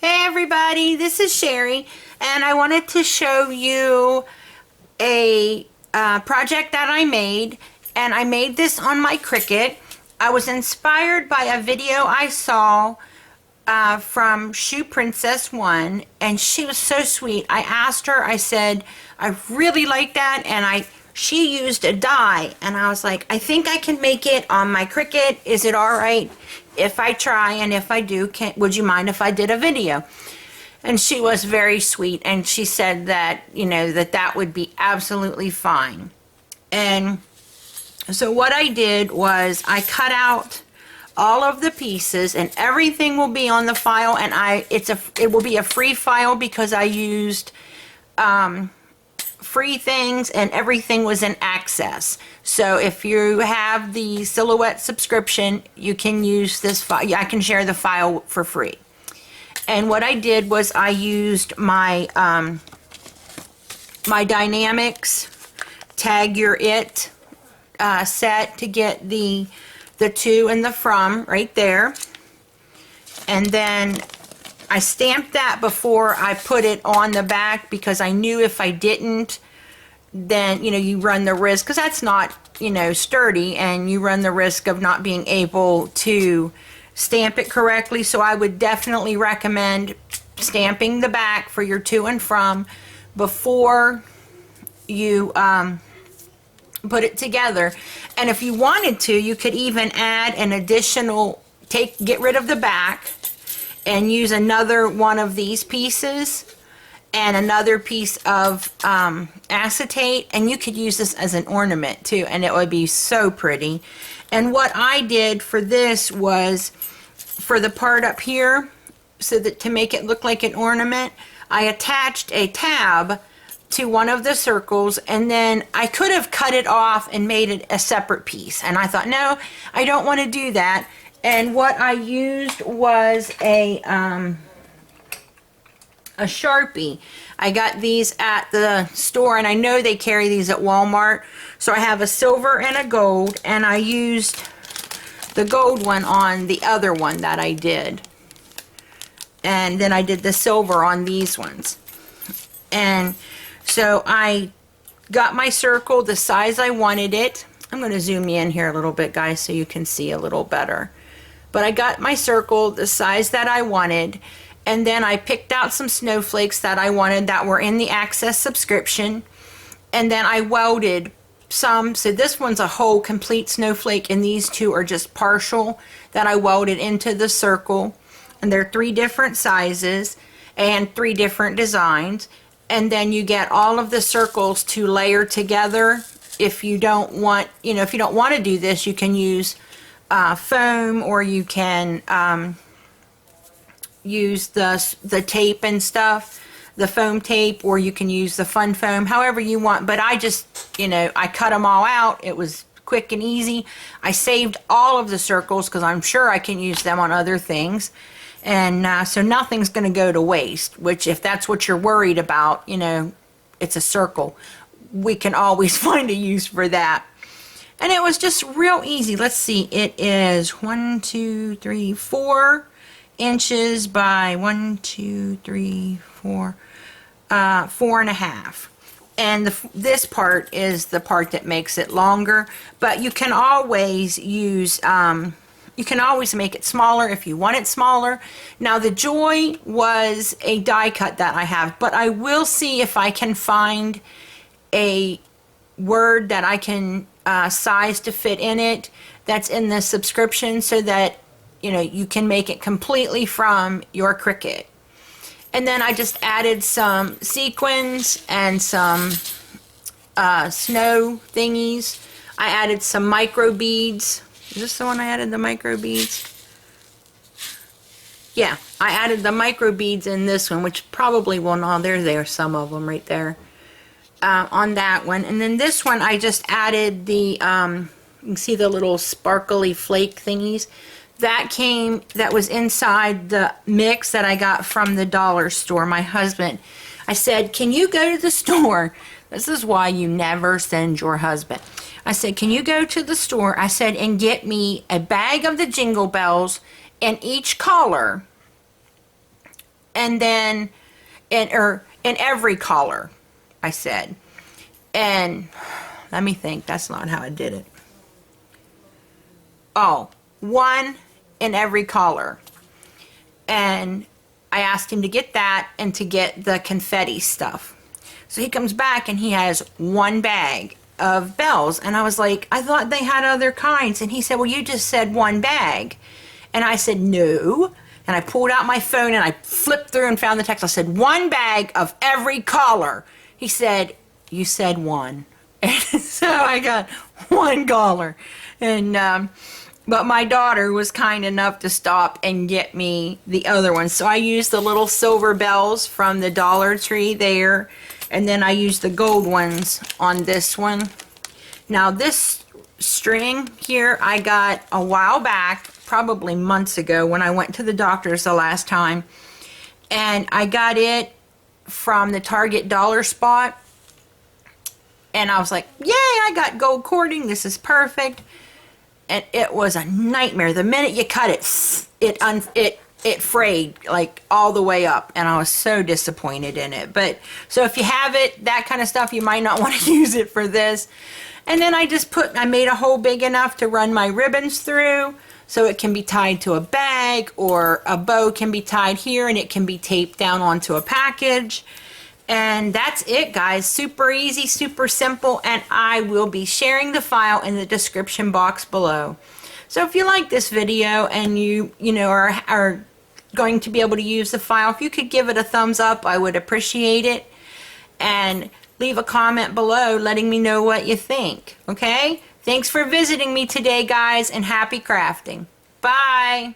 Hey everybody, this is Sherry, and I wanted to show you a project that I made, and I made this on my Cricut. I was inspired by a video I saw from Shoe Princess 1, and she was so sweet. I asked her, I said, I really like that, and she used a die, and I was like, I think I can make it on my Cricut. Is it all right if I try? And if I do, would you mind if I did a video? And she was very sweet, and she said that, that would be absolutely fine. And so what I did was I cut out all of the pieces, and everything will be on the file, and it will be a free file because I used free things, and everything was in Access. So if you have the Silhouette subscription, you can use this file. I can share the file for free. And what I did was I used my my Dynamics Tag Your It set to get the to and the from right there. And then I stamped that before I put it on the back because I knew if I didn't, then, you run the risk, because that's not, sturdy, and you run the risk of not being able to stamp it correctly. So I would definitely recommend stamping the back for your to and from before you put it together. And if you wanted to, you could even add an additional, get rid of the back and use another one of these pieces and another piece of acetate, and you could use this as an ornament too, and it would be so pretty. And what I did for this was, for the part up here, so that to make it look like an ornament, I attached a tab to one of the circles, and then I could have cut it off and made it a separate piece, and I thought, no, I don't want to do that. And what I used was a Sharpie. I got these at the store, and I know they carry these at Walmart. So I have a silver and a gold, and I used the gold one on the other one that I did. And then I did the silver on these ones. And so I got my circle the size I wanted it. I'm going to zoom you in here a little bit, guys, so you can see a little better. But I got my circle the size that I wanted, and then I picked out some snowflakes that I wanted that were in the Access subscription, and then I welded some. So this one's a whole complete snowflake, and these two are just partial that I welded into the circle. And they're 3 different sizes and 3 different designs. And then you get all of the circles to layer together. If you don't want, if you don't want to do this, you can use foam, or you can use the tape and stuff, the foam tape, or you can use the fun foam, however you want. But I just, I cut them all out. It was quick and easy. I saved all of the circles because I'm sure I can use them on other things. And so nothing's going to go to waste, which, if that's what you're worried about, it's a circle. We can always find a use for that. And it was just real easy. Let's see, it is 4 inches by 4.5. And this part is the part that makes it longer, but you can always use, you can always make it smaller if you want it smaller. Now the Joy was a die cut that I have, but I will see if I can find a word that I can size to fit in it that's in the subscription, so that you can make it completely from your Cricut. And then I just added some sequins and some snow thingies. I added some micro beads. Is this the one I added the micro beads? Yeah, I added the micro beads in this one, which probably will not. There's some of them right there. On that one. And then this one I just added the you can see the little sparkly flake thingies that was inside the mix that I got from the dollar store. My husband, I said, can you go to the store? This is why you never send your husband. I said, can you go to the store, I said, and get me a bag of the Jingle Bells in each color, and then in every color, I said. And let me think, that's not how I did it. Oh, one in every color. And I asked him to get that and to get the confetti stuff. So he comes back and he has one bag of bells. And I was like, I thought they had other kinds. And he said, well, you just said one bag. And I said, no. And I pulled out my phone and I flipped through and found the text. I said, one bag of every color. He said, you said one. And so I got one color. And, but my daughter was kind enough to stop and get me the other ones. So I used the little silver bells from the Dollar Tree there. And then I used the gold ones on this one. Now this string here I got a while back, probably months ago when I went to the doctor's the last time. And I got it from the Target dollar spot. And I was like, yay, I got gold cording. This is perfect. And it was a nightmare. The minute you cut it, it frayed like all the way up, and I was so disappointed in it. But so if you have it, that kind of stuff, you might not want to use it for this. And then I made a hole big enough to run my ribbons through, so it can be tied to a bag, or a bow can be tied here and it can be taped down onto a package. And that's it, guys. Super easy, super simple, and I will be sharing the file in the description box below. So if you like this video and you are going to be able to use the file, if you could give it a thumbs up, I would appreciate it. And leave a comment below letting me know what you think, okay? Thanks for visiting me today, guys, and happy crafting. Bye!